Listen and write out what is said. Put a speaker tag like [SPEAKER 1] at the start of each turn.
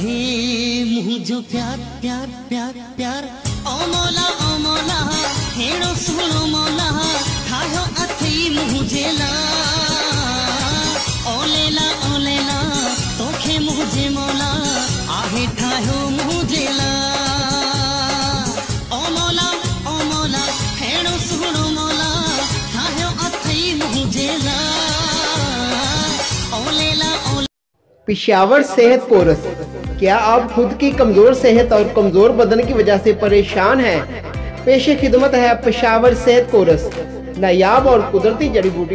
[SPEAKER 1] कहे मुझो प्यार प्यार प्यार प्यार ओ मौला हेड़ो सुनो मौला ठायो अथई मुझेला ओ लेला तोखे मुझे मौला आहे ठायो मुझेला ओ मौला हेड़ो सुनो मौला ठायो अथई मुझेला ओ लेला
[SPEAKER 2] पेशावर सेहत कोरस। क्या आप खुद की कमजोर सेहत और कमजोर बदन की वजह से परेशान हैं? पेशे खिदमत है पेशावर सेहत कोरस, नायाब और कुदरती जड़ी बूटी।